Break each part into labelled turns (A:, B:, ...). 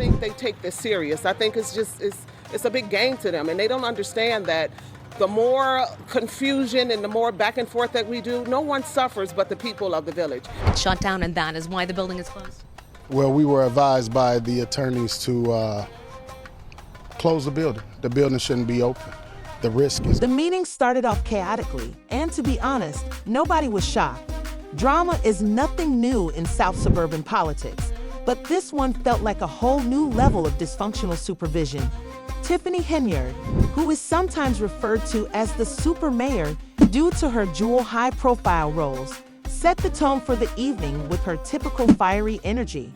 A: think they take this serious. I think it's a big game to them, and they don't understand that the more confusion and the more back and forth that we do, no one suffers but the people of the village.
B: It's shut down, and that is why the building is closed.
C: Well, we were advised by the attorneys to close the building. The building shouldn't be open. The risk is...
D: The meeting started off chaotically, and to be honest, nobody was shocked. Drama is nothing new in South suburban politics, but this one felt like a whole new level of dysfunctional supervision. Tiffany Henyard, who is sometimes referred to as the super mayor due to her dual high-profile roles, set the tone for the evening with her typical fiery energy.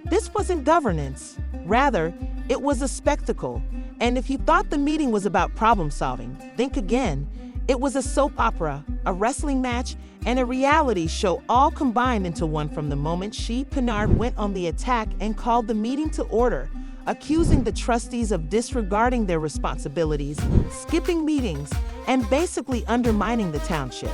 D: This wasn't governance. Rather, it was a spectacle. And if you thought the meeting was about problem-solving, think again. It was a soap opera, a wrestling match, and a reality show all combined into one from the moment Henyard went on the attack and called the meeting to order, accusing the trustees of disregarding their responsibilities, skipping meetings, and basically undermining the township.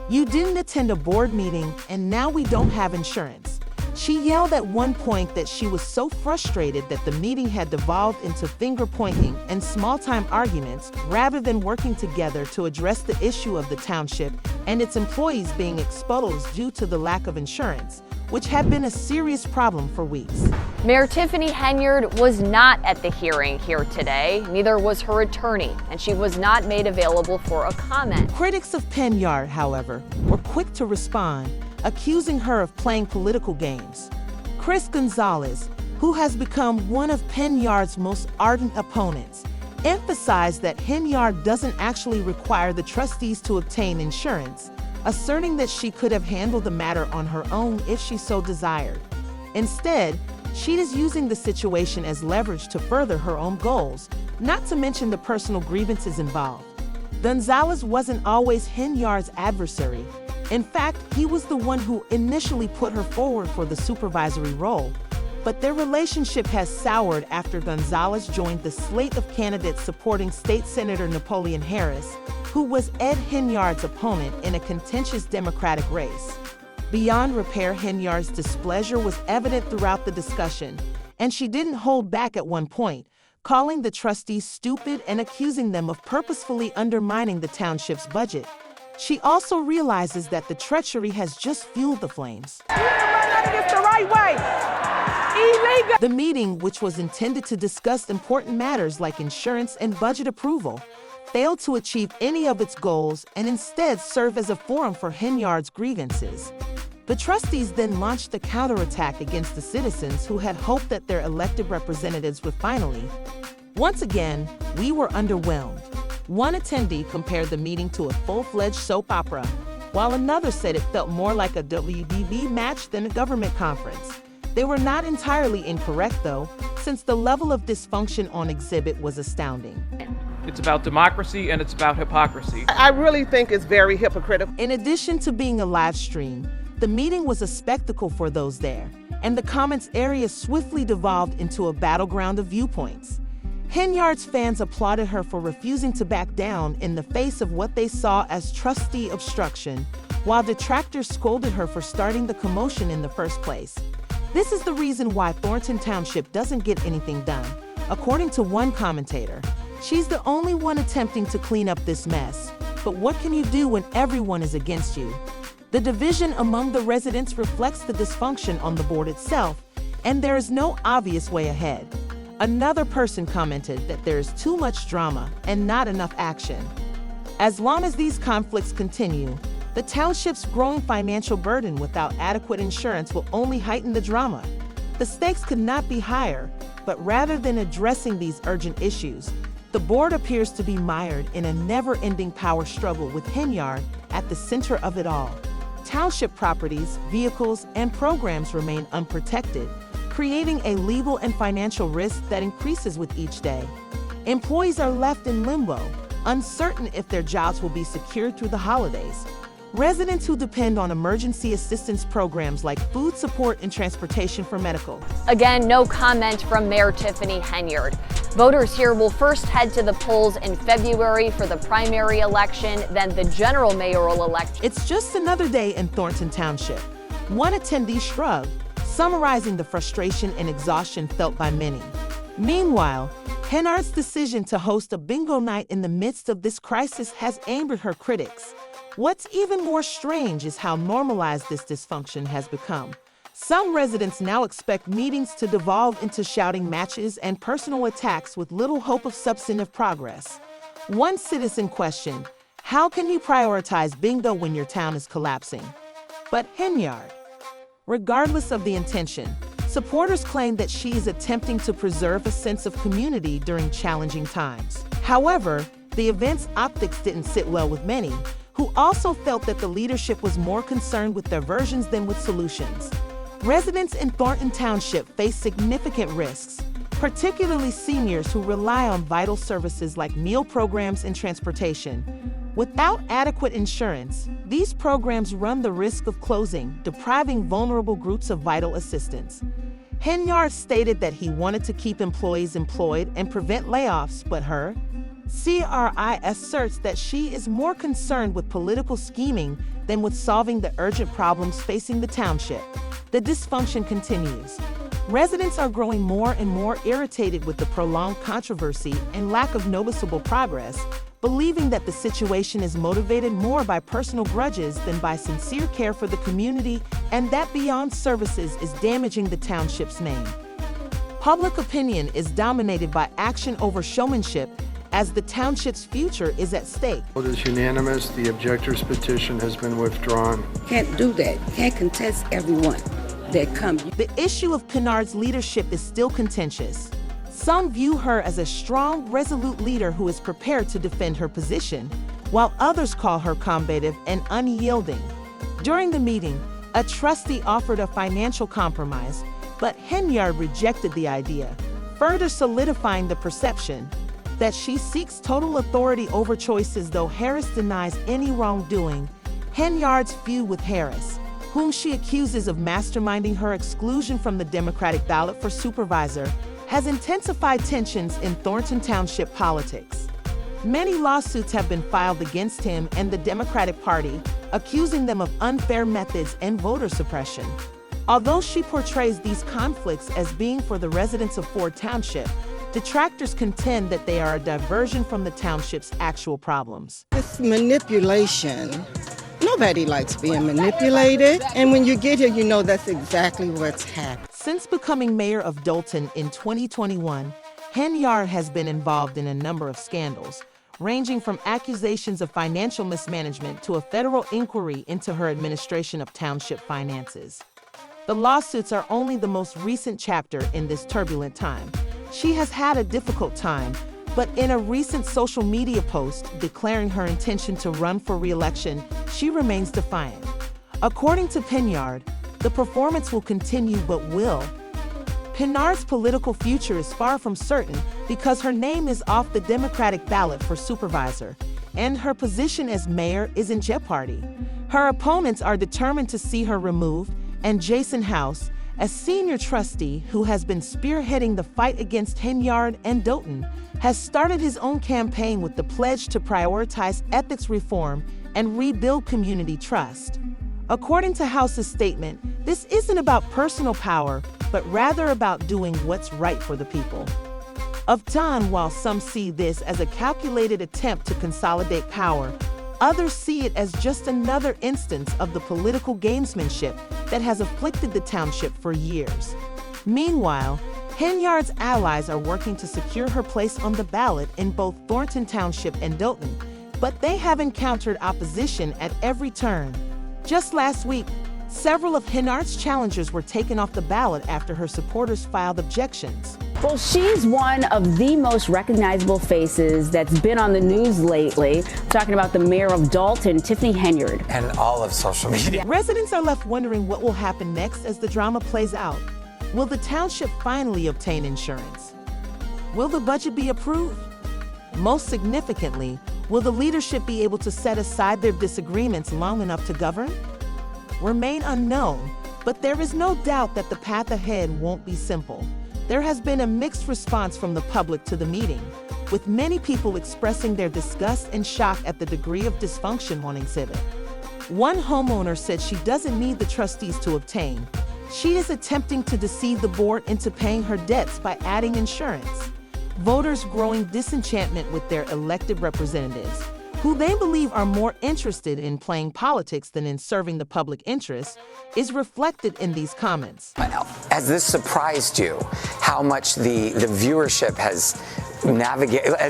D: You didn't attend a board meeting, and now we don't have insurance. She yelled at one point that she was so frustrated that the meeting had devolved into finger-pointing and small-time arguments rather than working together to address the issue of the township and its employees being exposed due to the lack of insurance, which had been a serious problem for weeks.
E: Mayor Tiffany Henyard was not at the hearing here today. Neither was her attorney, and she was not made available for a comment.
D: Critics of Henyard, however, were quick to respond, accusing her of playing political games. Chris Gonzalez, who has become one of Henyard's most ardent opponents, emphasized that Henyard doesn't actually require the trustees to obtain insurance, asserting that she could have handled the matter on her own if she so desired. Instead, she is using the situation as leverage to further her own goals, not to mention the personal grievances involved. Gonzalez wasn't always Henyard's adversary. In fact, he was the one who initially put her forward for the supervisory role. But their relationship has soured after Gonzalez joined the slate of candidates supporting State Senator Napoleon Harris, who was Ed Henyard's opponent in a contentious Democratic race. Beyond repair, Henyard's displeasure was evident throughout the discussion, and she didn't hold back at one point, calling the trustees stupid and accusing them of purposefully undermining the township's budget. She also realizes that the treachery has just fueled the flames.
F: The right way. Illegal.
D: The meeting, which was intended to discuss important matters like insurance and budget approval, failed to achieve any of its goals and instead served as a forum for Henyard's grievances. The trustees then launched the counterattack against the citizens who had hoped that their elected representatives would finally. Once again, we were underwhelmed. One attendee compared the meeting to a full-fledged soap opera, while another said it felt more like a WBB match than a government conference. They were not entirely incorrect, though, since the level of dysfunction on exhibit was astounding.
G: It's about democracy and it's about hypocrisy.
A: I really think it's very hypocritical.
D: In addition to being a live stream, the meeting was a spectacle for those there, and the comments area swiftly devolved into a battleground of viewpoints. Henyard's fans applauded her for refusing to back down in the face of what they saw as trustee obstruction, while detractors scolded her for starting the commotion in the first place. This is the reason why Thornton Township doesn't get anything done. According to one commentator, she's the only one attempting to clean up this mess. But what can you do when everyone is against you? The division among the residents reflects the dysfunction on the board itself, and there is no obvious way ahead. Another person commented that there is too much drama and not enough action. As long as these conflicts continue, the township's growing financial burden without adequate insurance will only heighten the drama. The stakes could not be higher, but rather than addressing these urgent issues, the board appears to be mired in a never-ending power struggle with Henyard at the center of it all. Township properties, vehicles, and programs remain unprotected, creating a legal and financial risk that increases with each day. Employees are left in limbo, uncertain if their jobs will be secured through the holidays. Residents who depend on emergency assistance programs like food support and transportation for medical.
E: Again, no comment from Mayor Tiffany Henyard. Voters here will first head to the polls in February for the primary election, then the general mayoral election.
D: It's just another day in Thornton Township. One attendee shrugged, summarizing the frustration and exhaustion felt by many. Meanwhile, Henyard's decision to host a bingo night in the midst of this crisis has angered her critics. What's even more strange is how normalized this dysfunction has become. Some residents now expect meetings to devolve into shouting matches and personal attacks with little hope of substantive progress. One citizen questioned, "How can you prioritize bingo when your town is collapsing?" But Henyard, regardless of the intention, supporters claim that she is attempting to preserve a sense of community during challenging times. However, the event's optics didn't sit well with many, who also felt that the leadership was more concerned with diversions than with solutions. Residents in Thornton Township face significant risks, particularly seniors who rely on vital services like meal programs and transportation. Without adequate insurance, these programs run the risk of closing, depriving vulnerable groups of vital assistance. Henyard stated that he wanted to keep employees employed and prevent layoffs, but her CRI asserts that she is more concerned with political scheming than with solving the urgent problems facing the township. The dysfunction continues. Residents are growing more and more irritated with the prolonged controversy and lack of noticeable progress, believing that the situation is motivated more by personal grudges than by sincere care for the community, and that beyond services is damaging the township's name. Public opinion is dominated by action over showmanship, as the township's future is at stake.
H: Vote is unanimous. The objector's petition has been withdrawn.
I: Can't do that. Can't contest everyone that comes.
D: The issue of Henyard's leadership is still contentious. Some view her as a strong, resolute leader who is prepared to defend her position, while others call her combative and unyielding. During the meeting, a trustee offered a financial compromise, but Henyard rejected the idea, further solidifying the perception that she seeks total authority over choices, though Harris denies any wrongdoing. Henyard's feud with Harris, whom she accuses of masterminding her exclusion from the Democratic ballot for supervisor, has intensified tensions in Thornton Township politics. Many lawsuits have been filed against him and the Democratic Party, accusing them of unfair methods and voter suppression. Although she portrays these conflicts as being for the residents of Ford Township, detractors contend that they are a diversion from the township's actual problems.
I: It's manipulation. Nobody likes being manipulated, and when you get here, you know that's exactly what's happening.
D: Since becoming mayor of Dolton in 2021, Henyard has been involved in a number of scandals, ranging from accusations of financial mismanagement to a federal inquiry into her administration of township finances. The lawsuits are only the most recent chapter in this turbulent time. She has had a difficult time, but in a recent social media post declaring her intention to run for re-election, she remains defiant. According to Henyard, the performance will continue, but will. Henyard's political future is far from certain because her name is off the Democratic ballot for supervisor, and her position as mayor is in jeopardy. Her opponents are determined to see her removed, and Jason House, a senior trustee who has been spearheading the fight against Henyard and Dolton, has started his own campaign with the pledge to prioritize ethics reform and rebuild community trust. According to House's statement, this isn't about personal power, but rather about doing what's right for the people of Don. While some see this as a calculated attempt to consolidate power, others see it as just another instance of the political gamesmanship that has afflicted the township for years. Meanwhile, Henyard's allies are working to secure her place on the ballot in both Thornton Township and Dolton, but they have encountered opposition at every turn. Just last week, several of Henyard's challengers were taken off the ballot after her supporters filed objections.
J: Well, she's one of the most recognizable faces that's been on the news lately. Talking about the mayor of Dolton, Tiffany Henyard.
K: And all of social media.
D: Residents are left wondering what will happen next as the drama plays out. Will the township finally obtain insurance? Will the budget be approved? Most significantly, will the leadership be able to set aside their disagreements long enough to govern? Remain unknown, but there is no doubt that the path ahead won't be simple. There has been a mixed response from the public to the meeting, with many people expressing their disgust and shock at the degree of dysfunction on exhibit. One homeowner said she doesn't need the trustees to obtain. She is attempting to deceive the board into paying her debts by adding insurance. Voters' growing disenchantment with their elected representatives, who they believe are more interested in playing politics than in serving the public interest, is reflected in these comments.
K: Has this surprised you how much the viewership has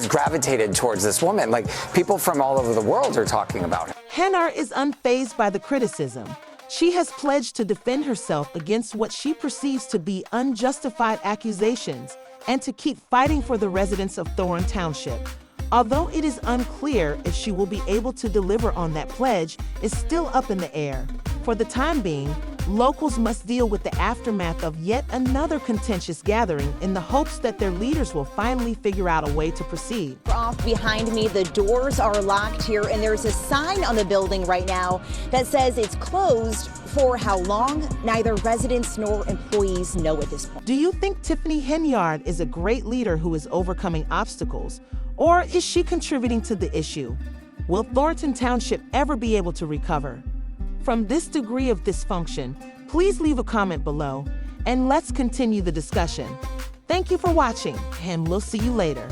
K: gravitated towards this woman? Like, people from all over the world are talking about her.
D: Henyard is unfazed by the criticism. She has pledged to defend herself against what she perceives to be unjustified accusations and to keep fighting for the residents of Thorne Township. Although it is unclear if she will be able to deliver on that pledge, is still up in the air. For the time being, locals must deal with the aftermath of yet another contentious gathering in the hopes that their leaders will finally figure out a way to proceed.
L: Off behind me, the doors are locked here, and there's a sign on the building right now that says it's closed. For how long, neither residents nor employees know at this point.
D: Do you think Tiffany Henyard is a great leader who is overcoming obstacles, or is she contributing to the issue? Will Thornton Township ever be able to recover from this degree of dysfunction? Please leave a comment below, and let's continue the discussion. Thank you for watching, and we'll see you later.